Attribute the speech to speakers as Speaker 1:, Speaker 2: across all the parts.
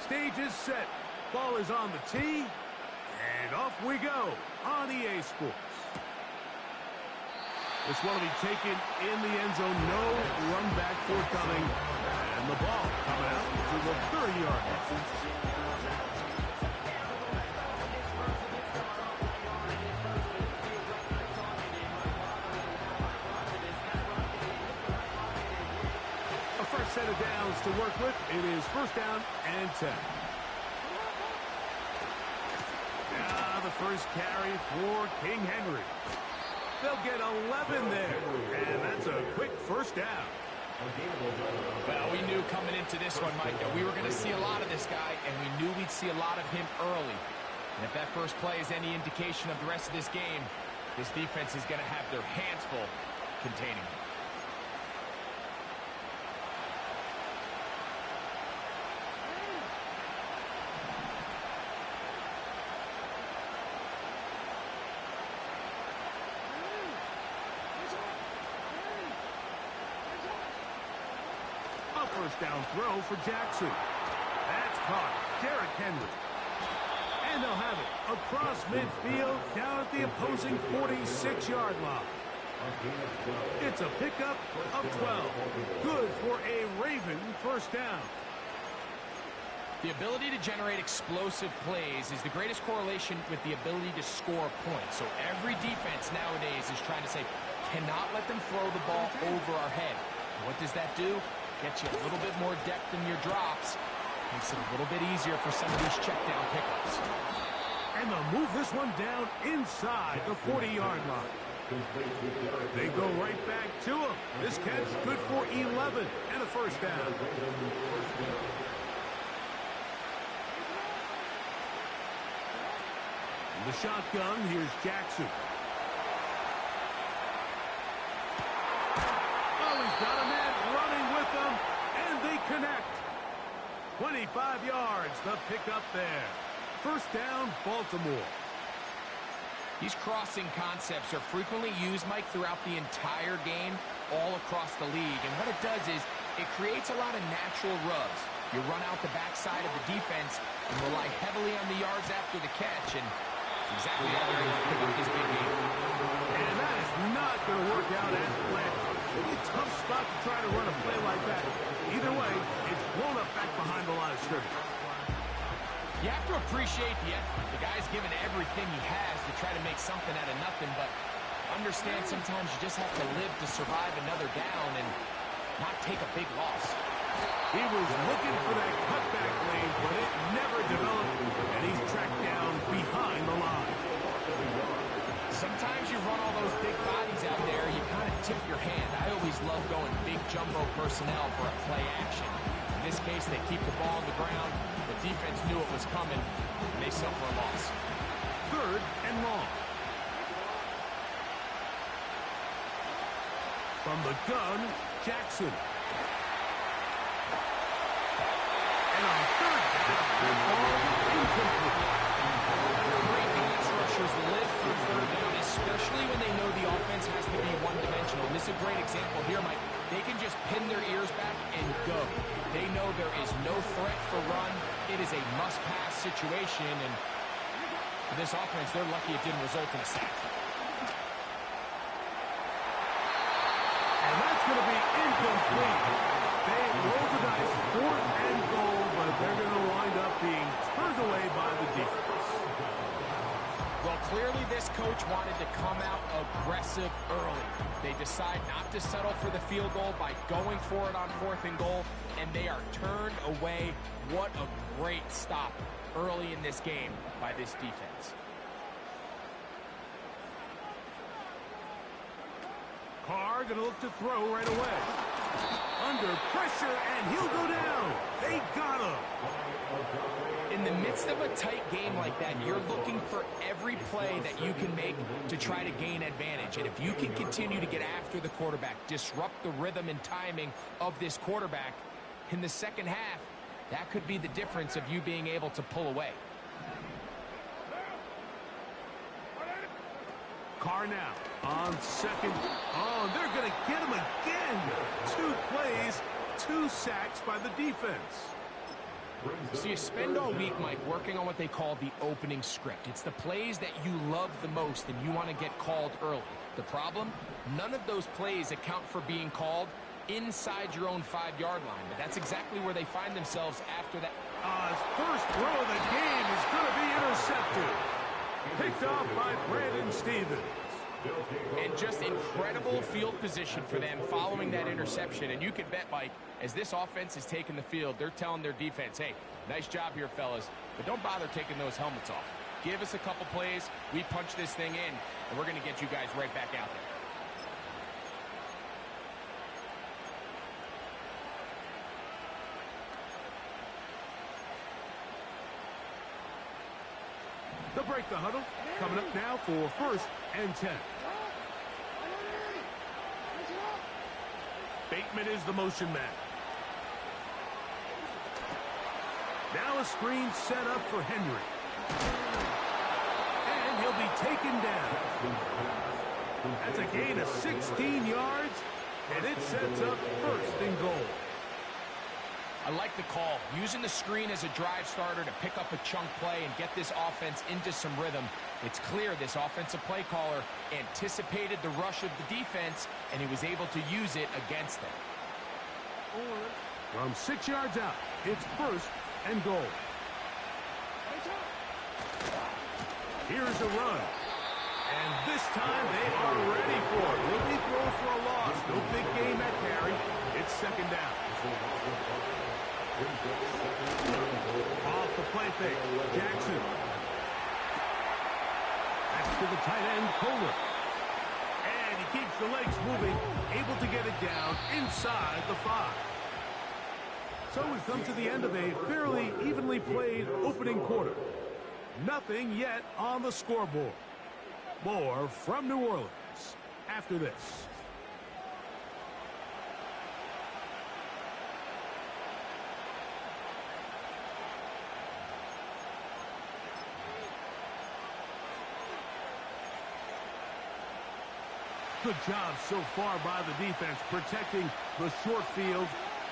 Speaker 1: Stage is set. Ball is on the tee. And off we go on EA Sports. This one will be taken in the end zone. No run back forthcoming. And the ball coming out to the 30-yard line. A fresh set of downs to work with. It is first down and 10. Now the first carry for King Henry. They'll get 11 there, and that's a quick first down.
Speaker 2: Well, we knew coming into this one, Mike, that we were going to see a lot of this guy, and we knew we'd see a lot of him early. And if that first play is any indication of the rest of this game, this defense is going to have their hands full containing him.
Speaker 1: First down throw for Jackson. That's caught. Derrick Henry. And they'll have it across midfield down at the opposing 46-yard line. It's a pickup of 12. Good for a Raven first down.
Speaker 2: The ability to generate explosive plays is the greatest correlation with the ability to score points. So every defense nowadays is trying to say, cannot let them throw the ball over our head. What does that do? Gets you a little bit more depth in your drops. Makes it a little bit easier for some of these check down pickups.
Speaker 1: And they'll move this one down inside the 40-yard line. They go right back to him. This catch good for 11 and a first down. In the shotgun, here's Jackson. Oh, he's got a man running with them, and they connect. 25 yards, the pickup there. First down, Baltimore.
Speaker 2: These crossing concepts are frequently used, Mike, throughout the entire game, all across the league. And what it does is it creates a lot of natural rubs. You run out the backside of the defense and rely heavily on the yards after the catch, and it's exactly how they're able to pick up this big game.
Speaker 1: And that is not going to work out as planned. It's a tough spot to try to run a play like that. Either way, it's blown up back behind the line of scrimmage.
Speaker 2: You have to appreciate the effort. The guy's given everything he has to try to make something out of nothing, but understand sometimes you just have to live to survive another down and not take a big loss.
Speaker 1: He was looking for that cutback lane, but it never developed, and he's tracked down behind the line.
Speaker 2: Sometimes you run all those big bodies out there, you kind of tip your hand. I always love going big jumbo personnel for a play action. In this case, they keep the ball on the ground. The defense knew it was coming, and they suffer a loss.
Speaker 1: Third and long. From the gun, Jackson. And on third down, ball incomplete.
Speaker 2: Great pass rushers live for third down, especially when they know the offense has to be one-dimensional. And this is a great example here, Mike. They can just pin their ears back and go. They know there is no threat for run. It is a must-pass situation, and for this offense, they're lucky it didn't result in a sack.
Speaker 1: And that's going to be incomplete. They roll the dice, 4th and goal, but they're going to wind up being turned away by the defense.
Speaker 2: Well, clearly this coach wanted to come out aggressive early. They decide not to settle for the field goal by going for it on 4th and goal, and they are turned away. What a great stop early in this game by this defense.
Speaker 1: Carr going to look to throw right away. Under pressure, and he'll go down. They got him.
Speaker 2: In the midst of a tight game like that, you're looking for every play that you can make to try to gain advantage. And if you can continue to get after the quarterback, disrupt the rhythm and timing of this quarterback in the second half, that could be the difference of you being able to pull away.
Speaker 1: Carr now on second. Oh, they're going to get him again. 2 plays, 2 sacks by the defense.
Speaker 2: So you spend all week, Mike, working on what they call the opening script. It's the plays that you love the most and you want to get called early. The problem? None of those plays account for being called inside your own 5-yard line. But that's exactly where they find themselves after that.
Speaker 1: His first throw of the game is going to be intercepted. Picked off by Brandon Stevens.
Speaker 2: And just incredible field position for them following that interception. And you can bet, Mike, as this offense is taking the field, they're telling their defense, hey, nice job here, fellas, but don't bother taking those helmets off. Give us a couple plays, we punch this thing in, and we're going to get you guys right back out there.
Speaker 1: They'll break the huddle. Coming up now for 1st and 10. Bateman is the motion man. Now a screen set up for Henry. And he'll be taken down. That's a gain of 16 yards, and it sets up 1st and goal.
Speaker 2: I like the call, using the screen as a drive starter to pick up a chunk play and get this offense into some rhythm. It's clear this offensive play caller anticipated the rush of the defense, and he was able to use it against them.
Speaker 1: From 6 yards out, it's 1st and goal. Here's a run. And this time they are ready for it. Will he throw for a loss? No big game at carry. It's 2nd down. Off the play fake. Jackson. That's to the tight end, Kohler. And he keeps the legs moving, able to get it down inside the 5. So we've come to the end of a fairly evenly played opening quarter. Nothing yet on the scoreboard. More from New Orleans after this. Good job so far by the defense protecting the short field.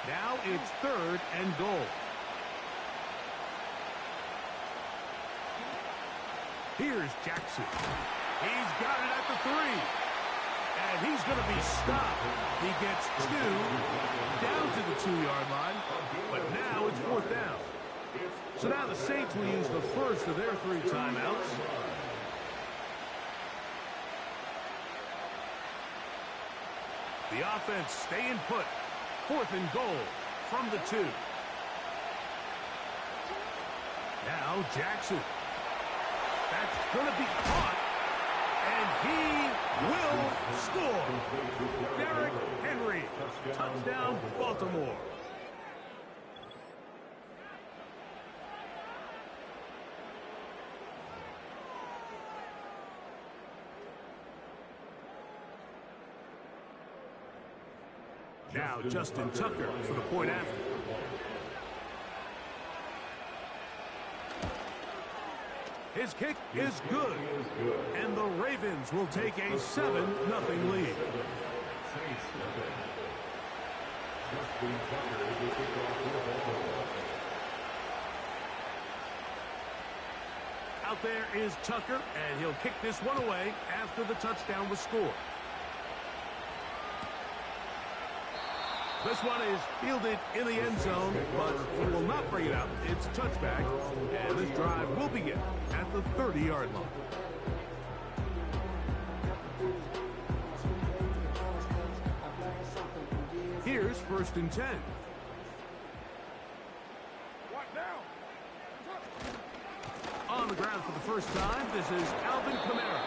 Speaker 1: Now it's 3rd and goal. Here's Jackson. He's got it at the 3. And he's going to be stopped. He gets 2 down to the 2-yard line. But now it's 4th down. So now the Saints will use the first of their 3 timeouts. The offense staying put. 4th and goal from the 2. Now Jackson. That's going to be caught. And he will score. Derrick Henry. Touchdown, Baltimore. Now Justin Tucker for the point after. His kick is good. And the Ravens will take a 7-0 lead. Out there is Tucker, and he'll kick this one away after the touchdown was scored. This one is fielded in the end zone, but he will not bring it up. It's a touchback, and this drive will begin at the 30-yard line. Here's 1st and 10. What now? On the ground for the first time, this is Alvin Kamara.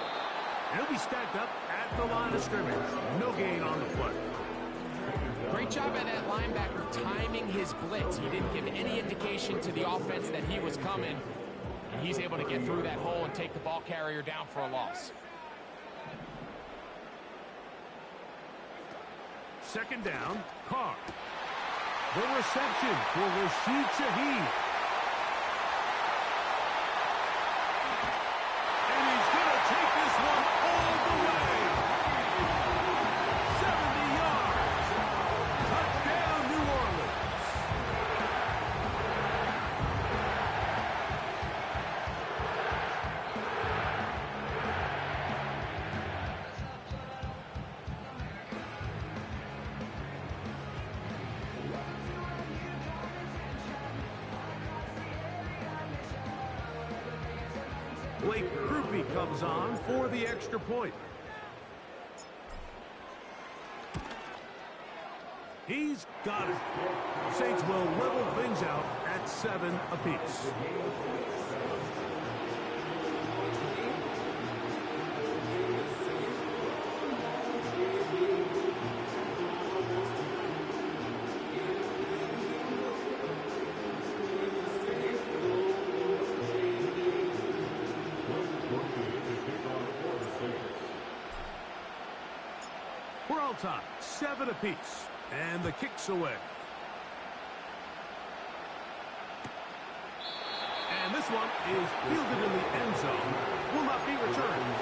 Speaker 1: And he'll be stacked up at the line of scrimmage. No gain on the play.
Speaker 2: Great job by that linebacker timing his blitz. He didn't give any indication to the offense that he was coming. And he's able to get through that hole and take the ball carrier down for a loss.
Speaker 1: 2nd down, Carr. The reception for Rashid Shaheed. And he's going to take this one all the comes on for the extra point. He's got it. Saints will level things out at 7 apiece. We're all tied, 7 apiece. And the kick's away. And this one is fielded in the end zone. Will not be returned.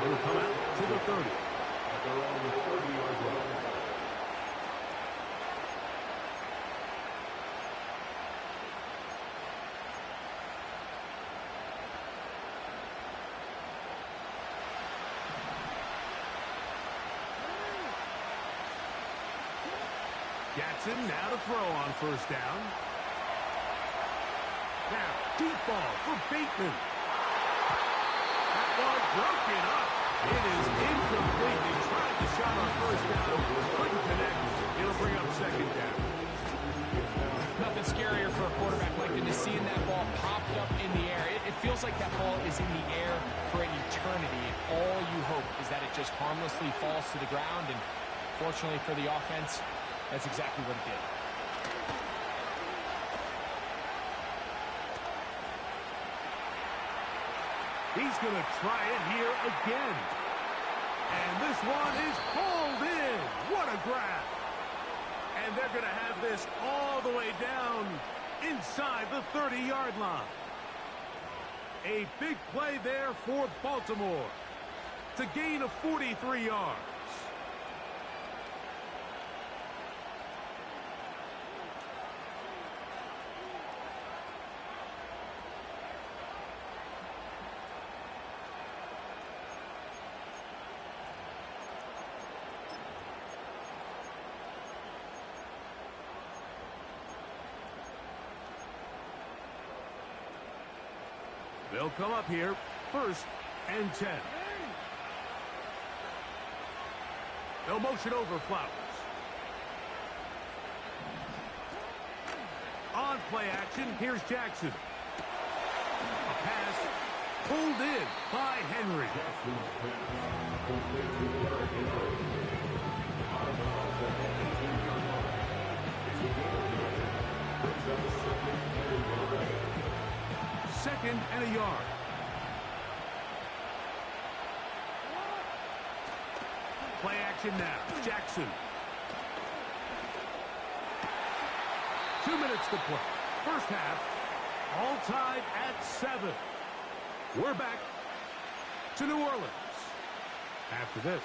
Speaker 1: It'll come out to the 30. Jackson now to throw on first down. Now, deep ball for Bateman. That ball broken up. It is incomplete. They tried the shot on first down. Couldn't connect. It'll bring up second down.
Speaker 2: Nothing scarier for a quarterback like than just seeing that ball popped up in the air. It feels like that ball is in the air for an eternity. And all you hope is that it just harmlessly falls to the ground. And fortunately for the offense, that's exactly what it did.
Speaker 1: He's going to try it here again. And this one is hauled in. What a grab. And they're going to have this all the way down inside the 30-yard line. A big play there for Baltimore to gain of 43 yards. They'll come up here, 1st and 10. They'll motion over Flowers. On play action, here's Jackson. A pass pulled in by Henry. Second and a yard. Play action now. Jackson. 2 minutes to play. First half, all tied at 7. We're back to New Orleans after this.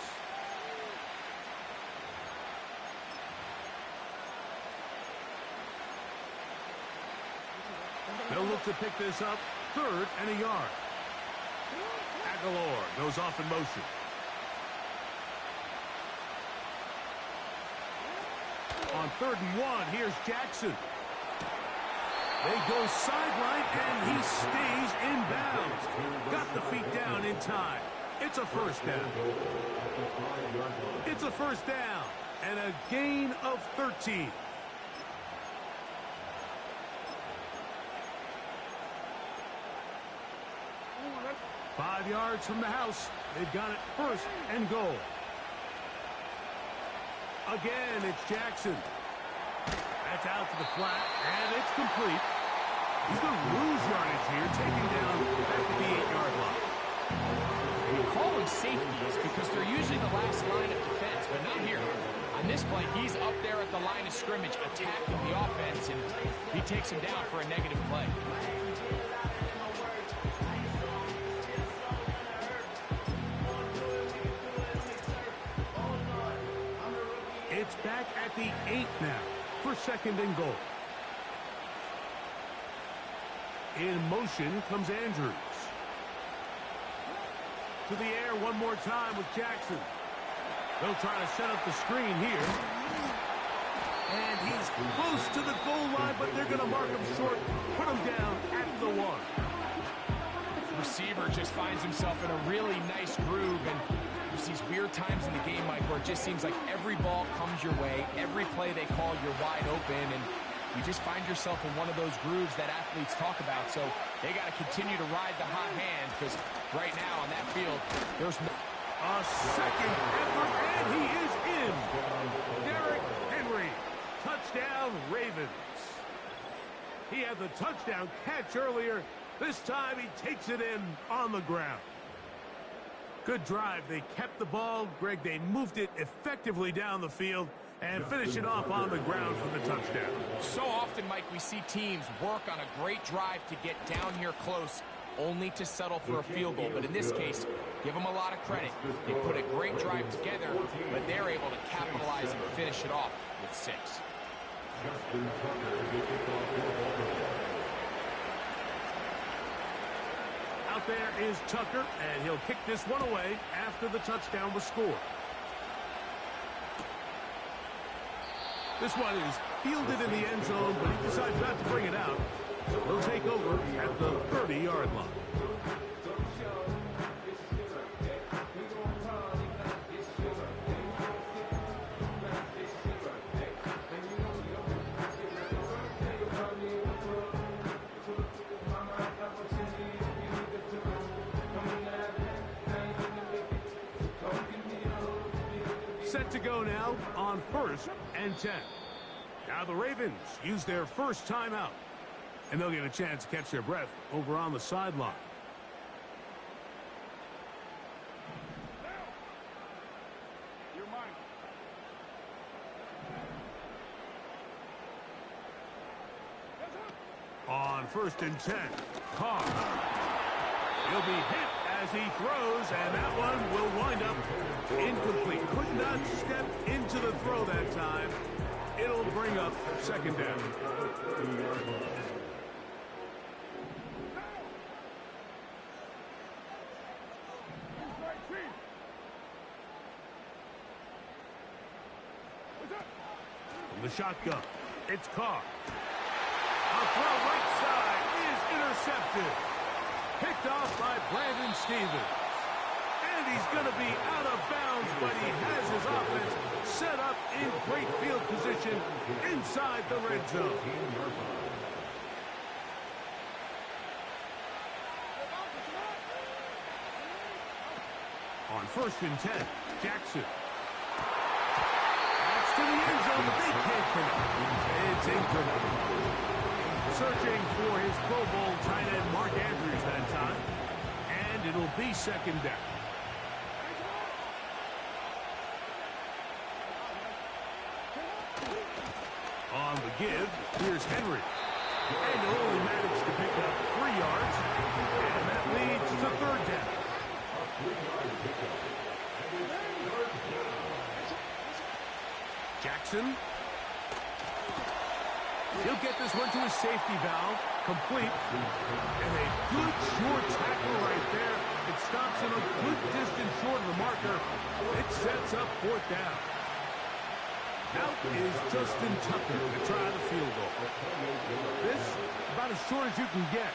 Speaker 1: They'll look to pick this up, 3rd and a yard. Aguilar goes off in motion. On 3rd and 1, here's Jackson. They go sideline, and he stays in bounds. Got the feet down in time. It's a first down. It's a first down, and a gain of 13. Five yards from the house. They've got it 1st and goal. Again, it's Jackson. That's out to the flat, and it's complete. He's going to lose yardage here, taking down back to the 8-yard line.
Speaker 2: We call them safeties because they're usually the last line of defense, but not here. On this play, he's up there at the line of scrimmage attacking the offense, and he takes him down for a negative play.
Speaker 1: It's back at the 8 now for 2nd and goal. In motion comes Andrews. To the air one more time with Jackson. They'll try to set up the screen here. And he's close to the goal line, but they're going to mark him short, put him down at the 1.
Speaker 2: receiver just finds himself in a really nice groove, and there's these weird times in the game, Mike, where it just seems like every ball comes your way, every play they call, you're wide open, and you just find yourself in one of those grooves that athletes talk about. So they got to continue to ride the hot hand, because right now on that field, there's no...
Speaker 1: A second effort, and he is in. Derrick Henry, touchdown Ravens. He had the touchdown catch earlier. This time he takes it in on the ground. Good drive. They kept the ball. Greg, they moved it effectively down the field and finished it off on the ground for the touchdown.
Speaker 2: So often, Mike, we see teams work on a great drive to get down here close, only to settle for a field goal. But in this case, give them a lot of credit. They put a great drive together, but they're able to capitalize and finish it off with 6.
Speaker 1: Out there is Tucker, and he'll kick this one away after the touchdown was scored. This one is fielded in the end zone, but he decides not to bring it out. So he'll take over at the 30-yard line. Set to go now on 1st and 10. Now the Ravens use their first timeout, and they'll get a chance to catch their breath over on the sideline. On 1st and 10, Carr. He'll be hit as he throws, and that one will wind up incomplete. Could not step into the throw that time. It'll bring up 2nd down. From the shotgun, it's Carr. A throw right side is intercepted. Picked off by Brandon Stevens. And he's going to be out of bounds, but he has his offense set up in great field position inside the red zone. On 1st and 10, Jackson. That's to the end zone, but they can't connect. It's incomplete. Searching for his Pro Bowl tight end Mark Andrews that time. And it'll be 2nd down. On the give, here's Henry. And he'll only manage to pick up 3 yards. And that leads to 3rd down. Jackson. He'll get this one to his safety valve. Complete. And a good short tackle right there. It stops him a good distance short of the marker. It sets up 4th down. Out is Justin Tucker to try the field goal. This about as short as you can get.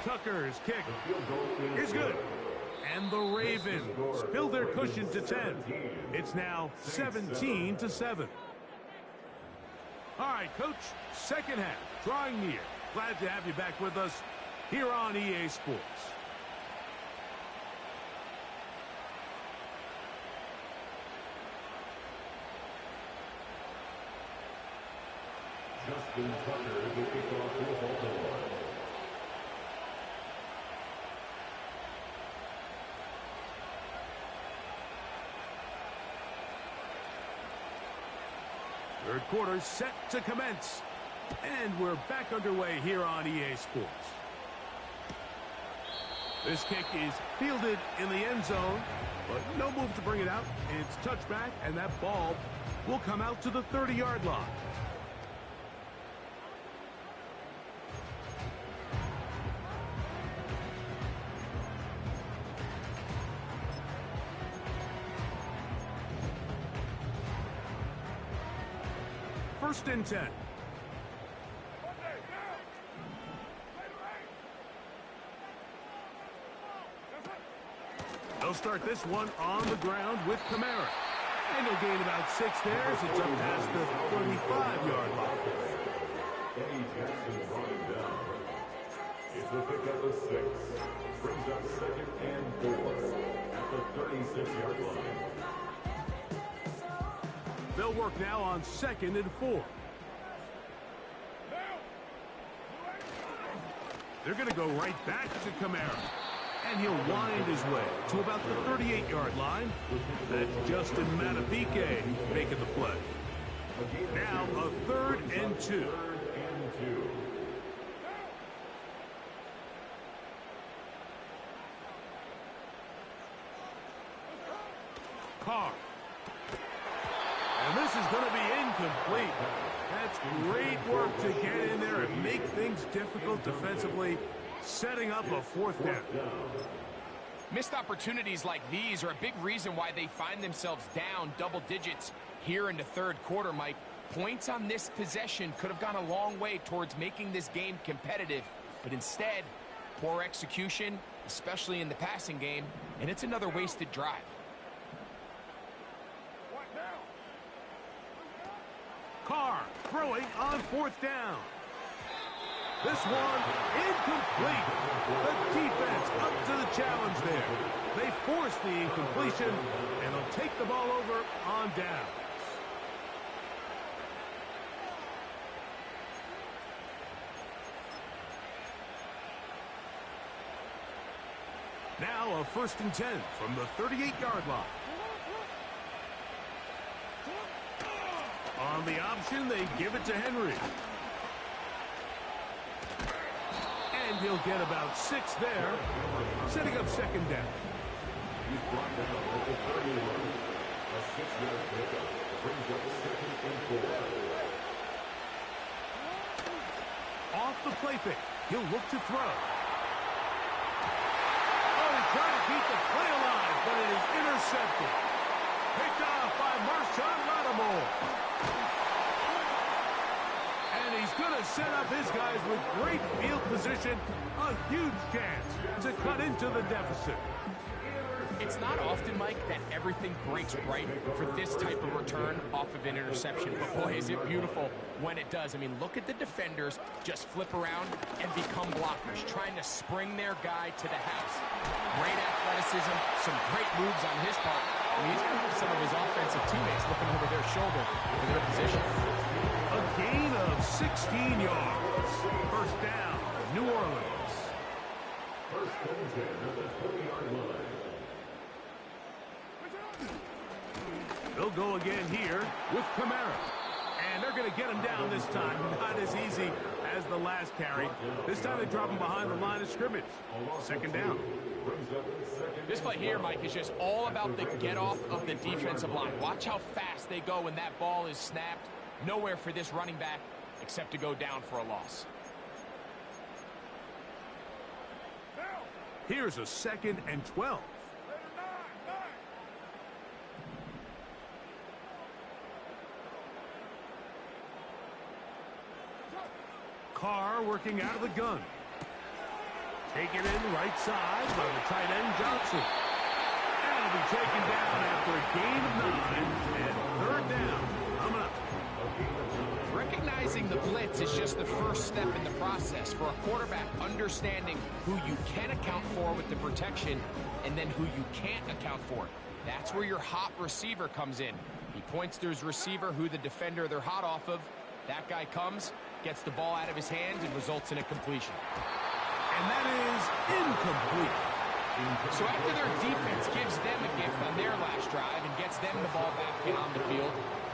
Speaker 1: Tucker's kick is good. And the Ravens build their cushion to 10. It's now 17-7. All right, Coach, 2nd half, drawing near. Glad to have you back with us here on EA Sports.
Speaker 3: Justin Tucker will kick off for Baltimore.
Speaker 1: Third quarter set to commence. And we're back underway here on EA Sports. This kick is fielded in the end zone, but no move to bring it out. It's touchback, and that ball will come out to the 30-yard line. First and 10. They'll start this one on the ground with Kamara. And he'll gain about 6 there as it's up past the 35-yard line.
Speaker 3: Eddie Jackson running down. It's the pickup of 6. Brings up 2nd and 4 at the 36-yard line.
Speaker 1: They'll work now on 2nd and 4. They're going to go right back to Kamara. And he'll wind his way to about the 38-yard line. That's Justin Matapike making the play. Now a 3rd and 2. Carr. And this is going to be incomplete. That's great work to get in there and make things difficult defensively, setting up a 4th down.
Speaker 2: Missed opportunities like these are a big reason why they find themselves down double digits here in the 3rd quarter, Mike. Points on this possession could have gone a long way towards making this game competitive, but instead, poor execution, especially in the passing game, and it's another wasted drive.
Speaker 1: Carr throwing on 4th down. This one incomplete. The defense up to the challenge there. They force the incompletion, and they'll take the ball over on down. Now a 1st and 10 from the 38-yard line. On the option, they give it to Henry. And he'll get about 6 there, setting up 2nd down.
Speaker 3: He's brought down at the 31. A 6-yard pickup brings up 2nd and 4.
Speaker 1: Off the play fake, he'll look to throw. Oh, he tried to keep the play alive, but it is intercepted. Picked off by Marshawn Lattimore. And he's going to set up his guys with great field position. A huge chance to cut into the deficit.
Speaker 2: It's not often, Mike, that everything breaks right for this type of return off of an interception. But boy, is it beautiful when it does. I mean, look at the defenders just flip around and become blockers, trying to spring their guy to the house. Great athleticism, some great moves on his part. I mean, he's going to have some of his offensive teammates looking over their shoulder for their position.
Speaker 1: A gain of 16 yards. 1st down, New Orleans.
Speaker 3: 1st and 10 at the 20-yard line.
Speaker 1: They'll go again here with Kamara. And they're going to get him down this time. Not as easy as the last carry. This time they drop him behind the line of scrimmage. 2nd down.
Speaker 2: This play here, Mike, is just all about the get-off of the defensive line. Watch how fast they go when that ball is snapped. Nowhere for this running back except to go down for a loss.
Speaker 1: Here's a 2nd and 12. Carr working out of the gun. Taken in right side by the tight end Johnson. And he'll be taken down after a gain of 9 and 3rd down. Coming up.
Speaker 2: Recognizing the blitz is just the first step in the process for a quarterback, understanding who you can account for with the protection and then who you can't account for. That's where your hot receiver comes in. He points to his receiver, who the defender they're hot off of. That guy comes, gets the ball out of his hands, and results in a completion.
Speaker 1: And that is incomplete.
Speaker 2: So after their defense gives them a gift on their last drive and gets them the ball back in on the field,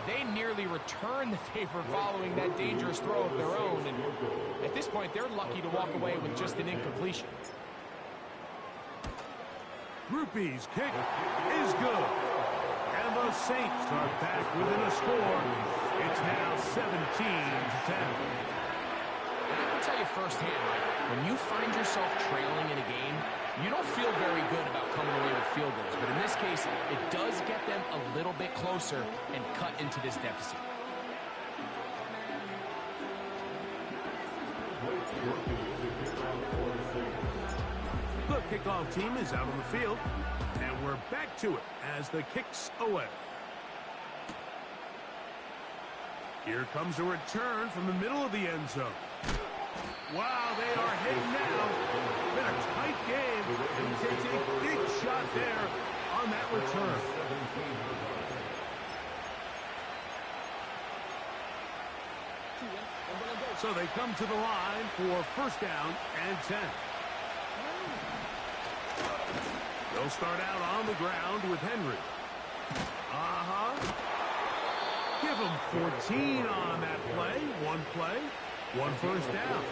Speaker 2: they nearly return the favor following that dangerous throw of their own. And at this point, they're lucky to walk away with just an incompletion.
Speaker 1: Groupies kick is good. And the Saints are back within a score. It's now 17-10.
Speaker 2: And I can tell you firsthand, Mike, when you find yourself trailing in a game, you don't feel very good about coming away with field goals. But in this case, it does get them a little bit closer and cut into this deficit.
Speaker 1: The kickoff team is out on the field, and we're back to it as the kick's away. Here comes a return from the middle of the end zone. Wow, they are hitting now. Been a tight game, and he takes a big shot there on that return. So they come to the line for first down and 10. They'll start out on the ground with Henry. Give him 14 on that play. One first down.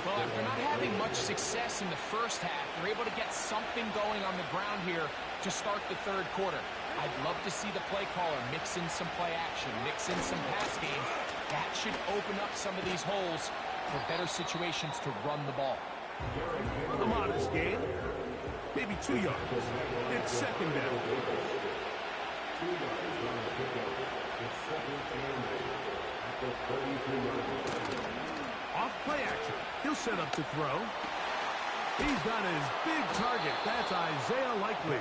Speaker 2: Well, after not having much success in the first half, they're able to get something going on the ground here to start the third quarter. I'd love to see the play caller mix in some play action, mix in some pass game. That should open up some of these holes for better situations to run the ball.
Speaker 1: A modest game. Maybe 2 yards. It's second down. Off play action. He'll set up to throw. He's got his big target. That's Isaiah Likely.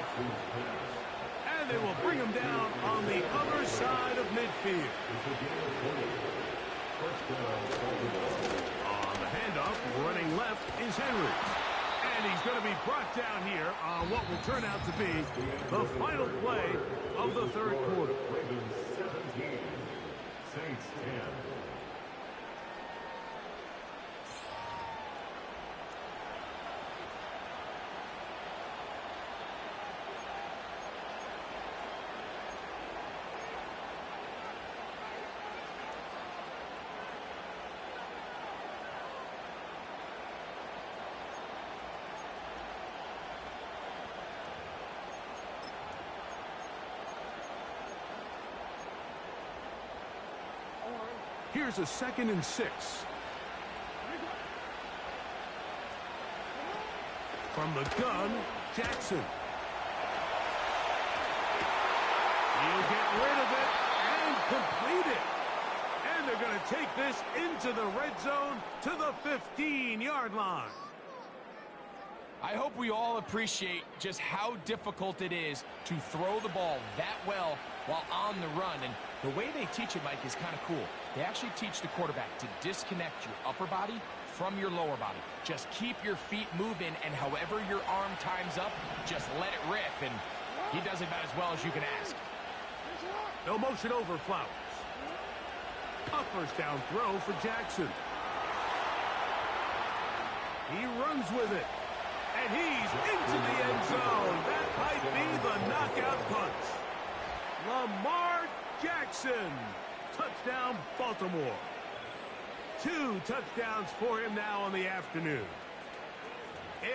Speaker 1: And they will bring him down on the other side of midfield. On the handoff, running left is Henry. And he's going to be brought down here on what will turn out to be the final play of the third quarter.
Speaker 3: Ravens 17, Saints 10.
Speaker 1: Here's a 2nd and 6. From the gun, Jackson. He'll get rid of it and complete it. And they're going to take this into the red zone to the 15-yard line.
Speaker 2: I hope we all appreciate just how difficult it is to throw the ball that well while on the run. And the way they teach it, Mike, is kind of cool. They actually teach the quarterback to disconnect your upper body from your lower body. Just keep your feet moving, and however your arm times up, just let it rip. And he does it about as well as you can ask.
Speaker 1: No motion over Flowers. A first down throw for Jackson. He runs with it. And he's into the end zone. That might be the knockout punch. Lamar Jackson. Touchdown, Baltimore. 2 touchdowns for him now on the afternoon.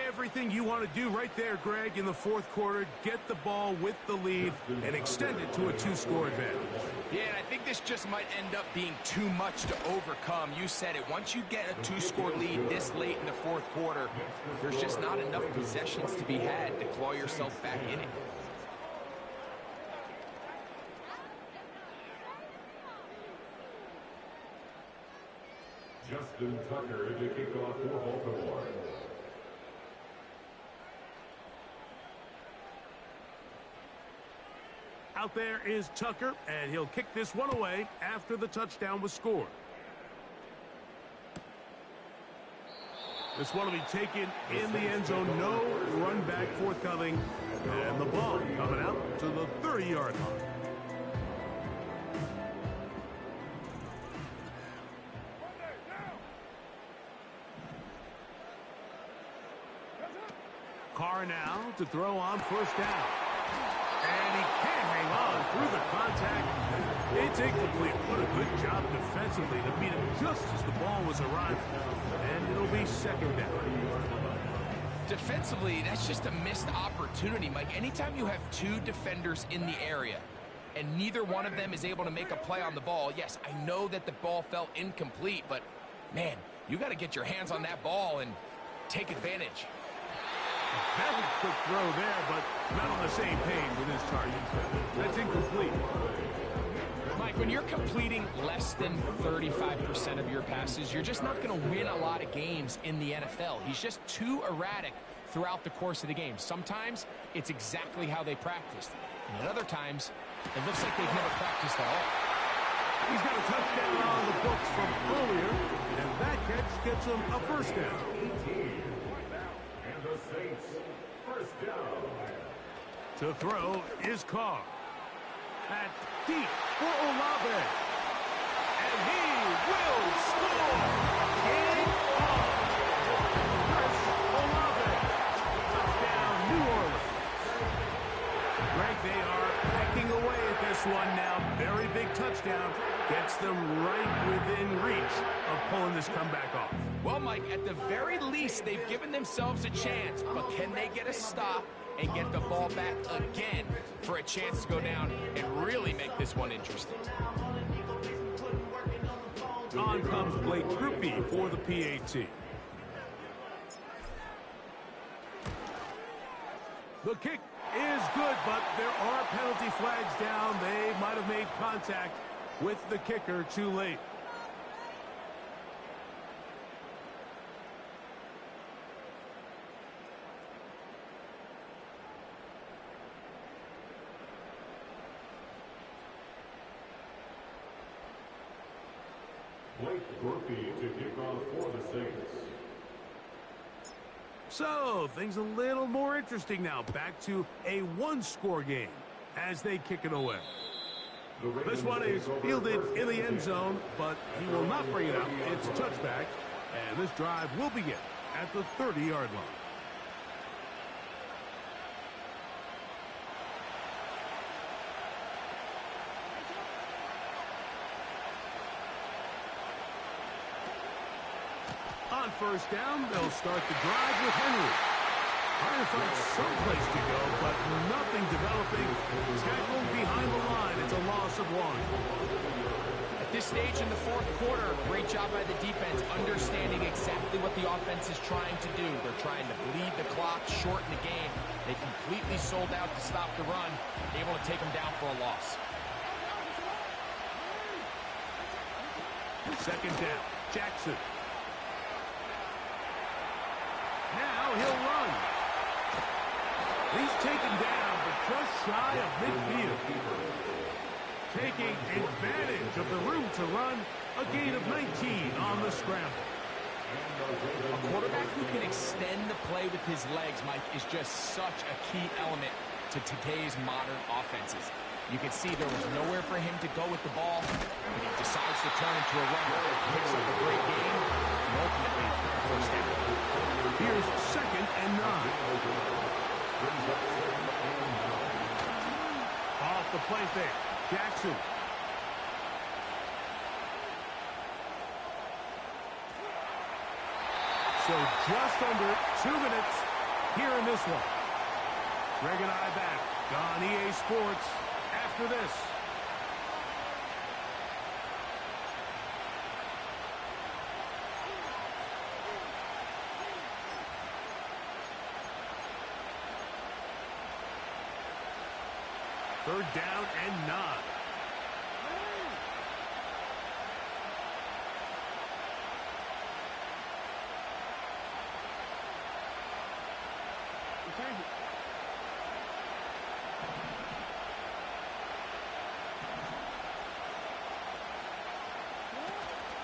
Speaker 1: Everything you want to do right there, Greg, in the fourth quarter, get the ball with the lead and extend it to a 2-score advantage.
Speaker 2: Yeah, and I think this just might end up being too much to overcome. You said it. Once you get a 2-score lead this late in the fourth quarter, there's just not enough possessions to be had to claw yourself back in it.
Speaker 3: Justin Tucker to kick off for Baltimore.
Speaker 1: Out there is Tucker, and he'll kick this one away after the touchdown was scored. This one will be taken in the end zone. No run back forthcoming. And the ball coming out to the 30-yard line. Carr now to throw on first down. And he can't hang on through the contact. It's incomplete. What a good job defensively to beat him just as the ball was arriving. And it'll be second down.
Speaker 2: Defensively, that's just a missed opportunity, Mike. Anytime you have two defenders in the area and neither one of them is able to make a play on the ball, yes, I know that the ball felt incomplete, but, man, you got to get your hands on that ball and take advantage.
Speaker 1: Very quick throw there, but not on the same page with his target. That's incomplete.
Speaker 2: Mike, when you're completing less than 35% of your passes, you're just not going to win a lot of games in the NFL. He's just too erratic throughout the course of the game. Sometimes it's exactly how they practiced. And at other times, it looks like they've never practiced at all.
Speaker 1: He's got a touchdown on the books from earlier, and that catch gets him a first down.
Speaker 3: And the Saints, first down.
Speaker 1: To throw is Carr. At deep for Olave. And he will score! Game on! Chris Olave. Touchdown, New Orleans. Greg, they are pecking away at this one now. Very big touchdown. Gets them right within reach of pulling this comeback off.
Speaker 2: Well, Mike, at the very least, they've given themselves a chance, but can they get a stop and get the ball back again for a chance to go down and really make this one interesting?
Speaker 1: On comes Blake Grupe for the PAT. The kick is good, but there are penalty flags down. They might have made contact with the kicker too late.
Speaker 3: Blake Grupe to kick off for the Saints.
Speaker 1: So, things a little more interesting now. Back to a one-score game as they kick it away. This one is fielded in the end zone, but he will not bring it up. It's a touchback, and this drive will begin at the 30-yard line. On first down, they'll start the drive with Henry. Trying to find some place to go, but nothing developing. Tackled behind the line. It's a loss of one.
Speaker 2: At this stage in the fourth quarter, great job by the defense, understanding exactly what the offense is trying to do. They're trying to bleed the clock, shorten the game. They completely sold out to stop the run, able to take them down for a loss.
Speaker 1: Second down, Jackson. Now he'll run. He's taken down, but just shy of midfield. Taking advantage of the room to run, a gain of 19 on the scramble.
Speaker 2: A quarterback who can extend the play with his legs, Mike, is just such a key element to today's modern offenses. You can see there was nowhere for him to go with the ball, but he decides to turn into a runner, picks up a great game, and ultimately a first down.
Speaker 1: Here's second and 9. Off the play fake, Jackson. So just under 2 minutes here in this one. Greg and I back on EA Sports after this. Third down and 9.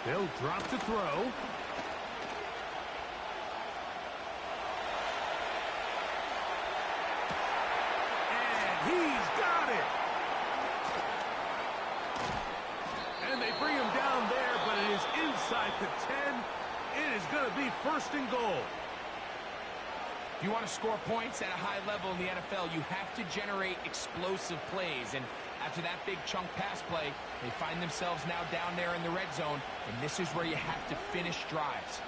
Speaker 1: They'll drop to throw. He's got it. And they bring him down there, but it is inside the 10. It is going to be first and goal.
Speaker 2: If you want to score points at a high level in the NFL, you have to generate explosive plays. And after that big chunk pass play, they find themselves now down there in the red zone. And this is where you have to finish drives.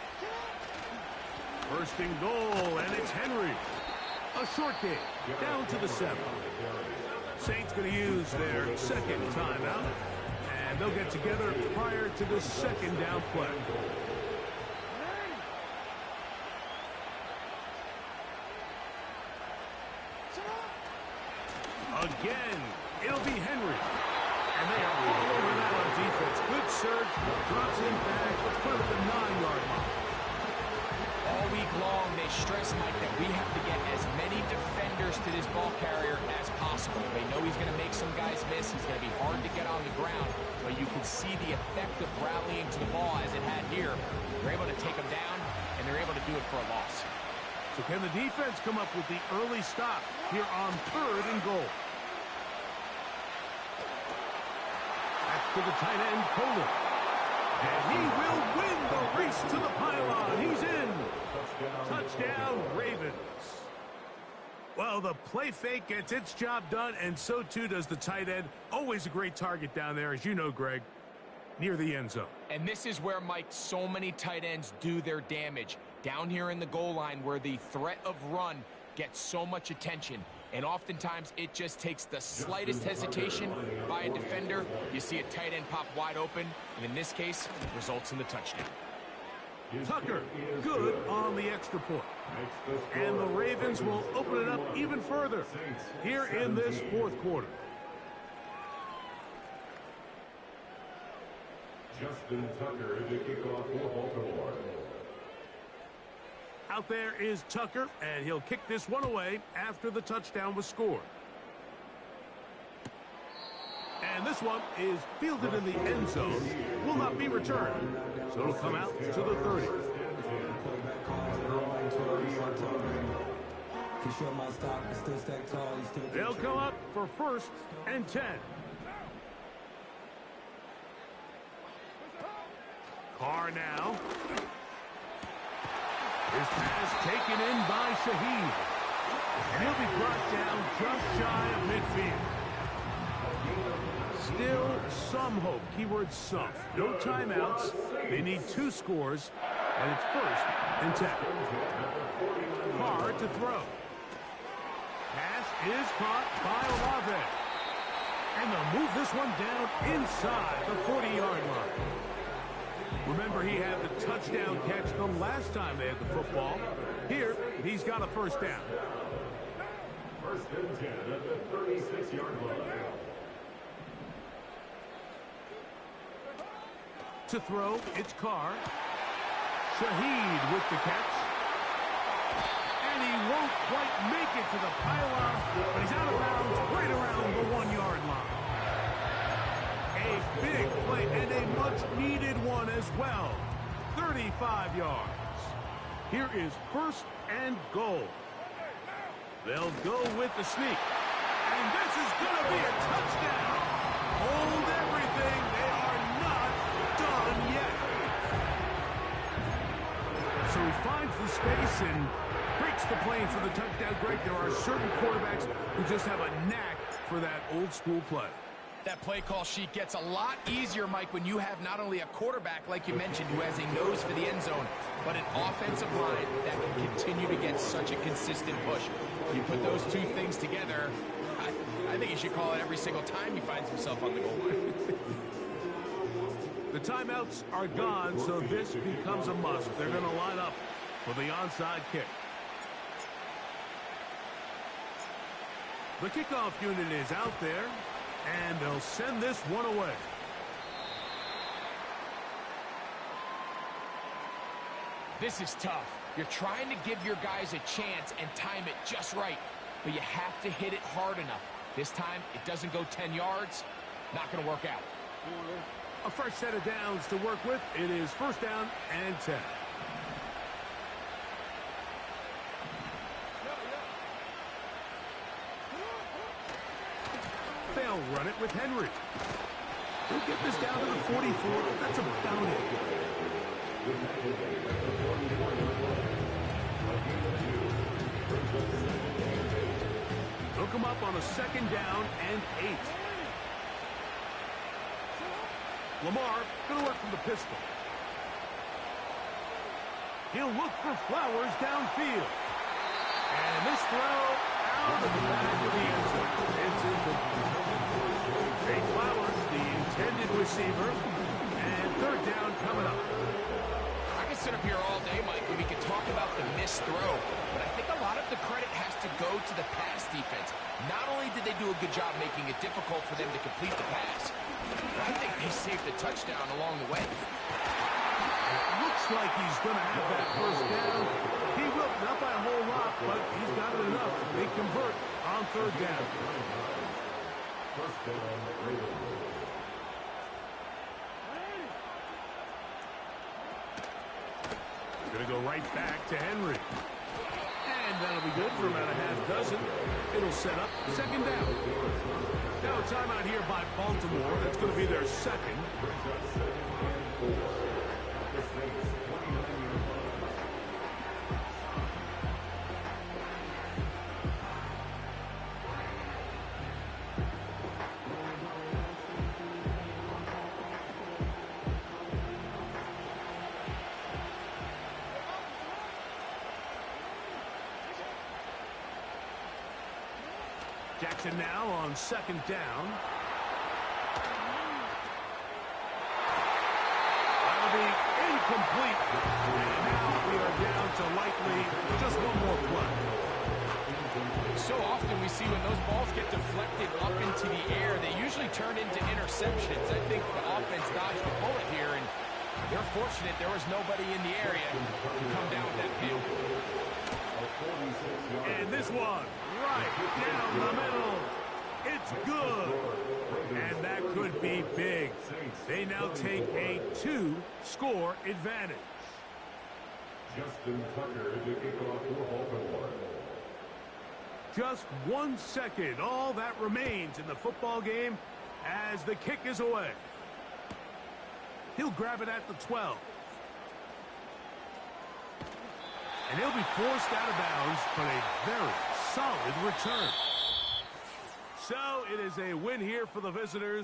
Speaker 1: First and goal, and it's Henry. A short game, down to the 7. Saints going to use their second timeout, and they'll get together prior to the second down play. Again, it'll be Henry. And they are all over that on defense. Good surge, drops him back. Let's put him at the 9-yard line.
Speaker 2: All week long, they stress, Mike, that we have to get as many defenders to this ball carrier as possible. They know he's going to make some guys miss. He's going to be hard to get on the ground. But you can see the effect of rallying to the ball as it had here. They're able to take him down, and they're able to do it for a loss.
Speaker 1: So can the defense come up with the early stop here on 3rd and goal? To the tight end, Poland. And he will win the race to the pylon. He's in. Touchdown, Ravens. Well, the play fake gets its job done, and so too does the tight end. Always a great target down there, as you know, Greg, near the end zone.
Speaker 2: And this is where, Mike, so many tight ends do their damage. Down here in the goal line where the threat of run gets so much attention. And oftentimes, it just takes the slightest hesitation by a defender. You see a tight end pop wide open, and in this case, results in the touchdown.
Speaker 1: Tucker, good on the extra point. And the Ravens will open it up even further here in this 4th quarter.
Speaker 3: Justin Tucker to kick off for Baltimore.
Speaker 1: Out there is Tucker, and he'll kick this one away after the touchdown was scored. And this one is fielded in the end zone, will not be returned. So it'll come out to the 30. They'll come up for 1st and 10. Carr now. His pass taken in by Shaheed. And he'll be brought down just shy of midfield. Still some hope. Keyword some. No timeouts. They need 2 scores. And it's 1st and 10. Carr to throw. Pass is caught by Olave. And they'll move this one down inside the 40-yard line. Remember, he had the touchdown catch the last time they had the football. Here, he's got a 1st down.
Speaker 3: 1st and 10 at the 36-yard line.
Speaker 1: To throw, it's Carr. Shaheed with the catch. And he won't quite make it to the pylon, but he's out of bounds right around the 1-yard line. A big play and a much-needed one as well. 35 yards. Here is 1st and goal. They'll go with the sneak. And this is going to be a touchdown. Hold everything. They are not done yet. So he finds the space and breaks the plane for the touchdown. Greg, there are certain quarterbacks who just have a knack for that old-school play.
Speaker 2: That play call sheet gets a lot easier, Mike, when you have not only a quarterback, like you mentioned, who has a nose for the end zone, but an offensive line that can continue to get such a consistent push. You put those 2 things together, I think you should call it every single time he finds himself on the goal line.
Speaker 1: The timeouts are gone, so this becomes a must. They're going to line up for the onside kick. The kickoff unit is out there. And they'll send this one away.
Speaker 2: This is tough. You're trying to give your guys a chance and time it just right, but you have to hit it hard enough. This time, it doesn't go 10 yards. Not going to work out.
Speaker 1: A fresh set of downs to work with. It is 1st down and 10. They'll run it with Henry. He'll get this down to the 44. That's about it. Hook him up on a 2nd down and 8. Lamar going to work from the pistol. He'll look for Flowers downfield. And this throw out of the back of the end zone. It's incomplete. Jay Flowers, the intended receiver. And third down coming up.
Speaker 2: I could sit up here all day, Mike, and we could talk about the missed throw. But I think a lot of the credit has to go to the pass defense. Not only did they do a good job making it difficult for them to complete the pass, but I think they saved a touchdown along the way.
Speaker 1: Looks like he's going to have that first down. He will, not by a whole lot, but he's got it enough. They convert on third down.
Speaker 3: First down, Ravens.
Speaker 1: Going to go right back to Henry. And that'll be good for about a half dozen. It'll set up second down. Now a timeout here by Baltimore. That's going to be their second. Jackson now on second down. That'll be incomplete. And now we are down to likely just one more play.
Speaker 2: So often we see when those balls get deflected up into the air, they usually turn into interceptions. I think the offense dodged a bullet here, and they're fortunate there was nobody in the area to come down with that pin.
Speaker 1: And this one, right down the middle. It's good. And that could be big. They now take a 2-score advantage.
Speaker 3: Justin Tucker to kick off for Baltimore.
Speaker 1: Just 1 second. All that remains in the football game as the kick is away. He'll grab it at the 12. And he'll be forced out of bounds, but a very solid return. So it is a win here for the visitors.